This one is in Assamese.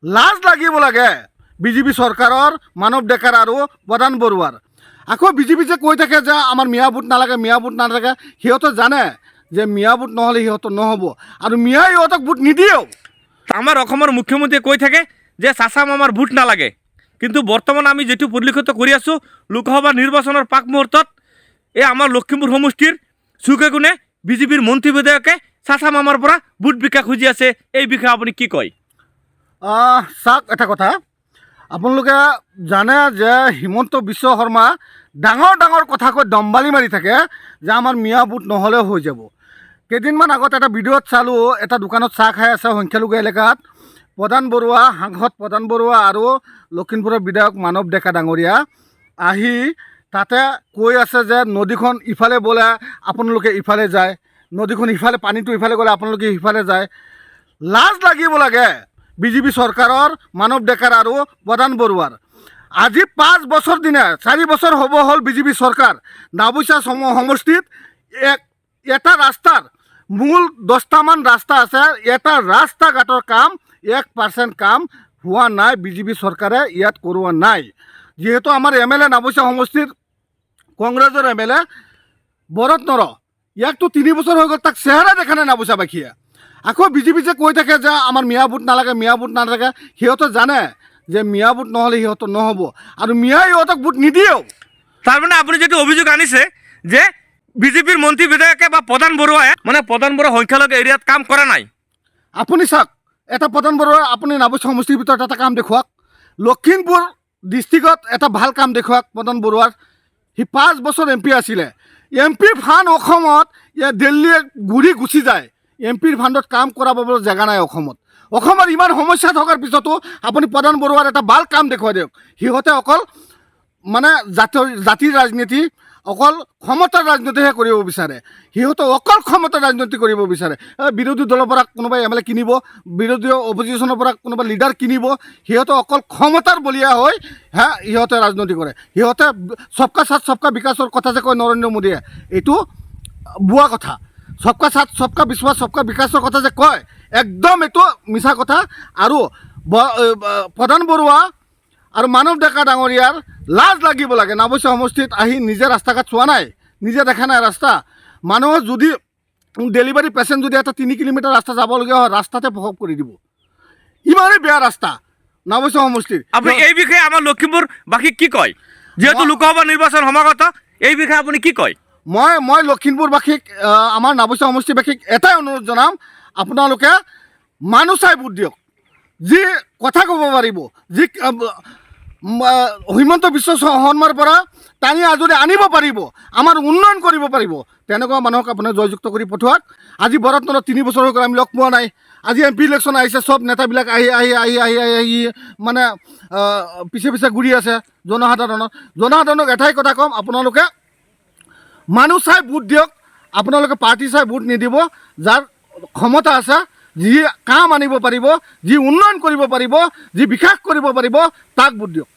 লাজ লাগিব লাগে বিজেপি চৰকাৰৰ মানৱ ডেকাৰ আৰু প্ৰধান বৰুৱাৰ। আকৌ বিজেপি যে কৈ থাকে যে আমাৰ মিয়া ভোট নালাগে, মিয়া ভোট নালাগে। সিহঁতে জানে যে মিয়া ভোট নহ'লে সিহঁতৰ নহ'ব আৰু মিয়াই সিহঁতক ভোট নিদিয়েও। আমাৰ অসমৰ মুখ্যমন্ত্ৰীয়ে কৈ থাকে যে চাচা মামাৰ ভোট নালাগে, কিন্তু বৰ্তমান আমি যেটো পৰিলক্ষিত কৰি আছোঁ লোকসভা নিৰ্বাচনৰ পাক মুহূৰ্তত এই আমাৰ লখিমপুৰ সমষ্টিৰ চুকে কোণে বিজেপিৰ মন্ত্ৰী বিধায়কে চাচা মামাৰ পৰা ভোট ভিক্ষা খুজি আছে। এই বিষয়ে আপুনি কি কয়? চাওক, এটা কথা আপোনালোকে জানে যে হিমন্ত বিশ্ব শৰ্মা ডাঙৰ ডাঙৰ কথা কৈ দম্বালি মাৰি থাকে যে আমাৰ মিয়া ভোট নহ'লেও হৈ যাব। কেইদিনমান আগত এটা ভিডিঅ'ত চালোঁ, এটা দোকানত চাহ খাই আছে সংখ্যালঘু এলেকাত প্ৰধান বৰুৱা, সাংসদ প্ৰধান বৰুৱা আৰু লখিমপুৰৰ বিধায়ক মানৱ ডেকা ডাঙৰীয়া আহি তাতে কৈ আছে যে নদীখন ইফালে বোলে আপোনালোকে ইফালে যায়, নদীখন ইফালে পানীটো ইফালে গ'লে আপোনালোকে সিফালে যায়। লাজ লাগিব লাগে বিজেপি চৰকাৰৰ মানৱ ডেকাৰ আৰু প্ৰধান বৰুৱাৰ। আজি 5 বছৰ দিনে 4 বছৰ হ'ব হ'ল বিজেপি চৰকাৰ। নাওবৈচা সমষ্টিত এটা ৰাস্তাৰ মূল 10টামান ৰাস্তা আছে, এটা ৰাস্তা ঘাটৰ কাম 1% কাম হোৱা নাই। বিজেপি চৰকাৰে ইয়াত কৰোৱা নাই। যিহেতু আমাৰ MLA নাওবৈচা সমষ্টিৰ কংগ্ৰেছৰ MLA ভৰত নৰ, ইয়াকতো 3 বছৰ হৈ গ'ল, তাক চেহেৰা দেখা নাই নাওবৈচাবাসীয়ে। আকৌ বিজেপি যে কৈ থাকে যে আমাৰ মিয়া ভোট নালাগে, মিয়া ভোট নালাগে। সিহঁতে জানে যে মিয়া ভোট নহ'লে সিহঁতৰ নহ'ব আৰু মিয়াই সিহঁতক ভোট নিদিয়েও। তাৰমানে আপুনি যেটো অভিযোগ আনিছে যে বিজেপিৰ মন্ত্ৰী বিধায়কে বা প্ৰধান বৰুৱাই প্ৰধান বৰুৱা সংখ্যালঘু এৰিয়াত কাম কৰা নাই। আপুনি চাওক, এটা প্ৰধান বৰুৱা আপুনি নাওবৈচা সমষ্টিৰ ভিতৰত এটা কাম দেখুৱাওক। লখিমপুৰ ডিষ্ট্ৰিক্টত এটা ভাল কাম দেখুৱাওক প্ৰধান বৰুৱাৰ। সি 5 বছৰ MP আছিলে। MP ফাণ্ড অসমত দিল্লীয়ে ঘূৰি গুচি যায়। MPৰ ফাণ্ডত কাম কৰাবলৈ জেগা নাই অসমত। অসমৰ ইমান সমস্যা থকাৰ পিছতো আপুনি প্ৰধান বৰুৱাৰ এটা ভাল কাম দেখুৱাই দিয়ক। সিহঁতে অকল জাতিৰ ৰাজনীতি, অকল ক্ষমতাৰ ৰাজনীতিহে কৰিব বিচাৰে। সিহঁতে অকল ক্ষমতাৰ ৰাজনীতি কৰিব বিচাৰে। বিৰোধী দলৰ পৰা কোনোবাই MLA কিনিব, বিৰোধী অপজিশ্যনৰ পৰা কোনোবা লিডাৰ কিনিব। সিহঁতে অকল ক্ষমতাৰ বলীয়া হৈ সিহঁতে ৰাজনীতি কৰে। সিহঁতে সবকা সাথ সবকা বিকাশৰ কথা যে কয় নৰেন্দ্ৰ মোদীয়ে, এইটো ভুৱা কথা। সবকা সাথ সবকা বিশ্বাস সবকা বিকাশৰ কথা যে কয়, একদম এইটো মিছা কথা। আৰু প্ৰধান বৰুৱা আৰু মানৱ ডেকা ডাঙৰীয়াৰ লাজ লাগিব লাগে। নাওবৈচা সমষ্টিত আহি নিজে ৰাস্তা ঘাট চোৱা নাই, নিজে দেখা নাই ৰাস্তা। মানুহৰ যদি ডেলিভাৰী পেচেণ্ট যদি এটা 3 কিলোমিটাৰ ৰাস্তা যাবলগীয়া হয়, ৰাস্তাতে প্ৰসৱ কৰি দিব। ইমানেই বেয়া ৰাস্তা নাওবৈচা সমষ্টিৰ। আপুনি এই বিষয়ে আমাৰ লখিমপুৰবাসীক কি কয়? যেহেতু লোকসভা নিৰ্বাচন সমাগত, এই বিষয়ে আপুনি কি কয়? মই লখিমপুৰবাসীক, আমাৰ নাওবৈচা সমষ্টিবাসীক এটাই অনুৰোধ জনাম, আপোনালোকে মানুহ চাই ভোট দিয়ক। যি কথা ক'ব পাৰিব, যি হিমন্ত বিশ্ব শৰ্মাৰ পৰা টানি আজৰি আনিব পাৰিব, আমাৰ উন্নয়ন কৰিব পাৰিব, তেনেকুৱা মানুহক আপোনাৰ জয়যুক্ত কৰি পঠোৱাক। আজি ভৰত নৰ 3 বছৰ হৈ গ'ল, আমি লগ পোৱা নাই। আজি MP ইলেকশ্যন আহিছে, চব নেতাবিলাক আহি পিছে পিছে ঘূৰি আছে জনসাধাৰণক এটাই কথা ক'ম, আপোনালোকে মানুহ চাই ভোট দিয়ক। আপোনালোকে পাৰ্টি চাই ভোট নিদিব। যাৰ ক্ষমতা আছে, যি কাম আনিব পাৰিব, যি উন্নয়ন কৰিব পাৰিব, যি বিকাশ কৰিব পাৰিব, তাক ভোট দিয়ক।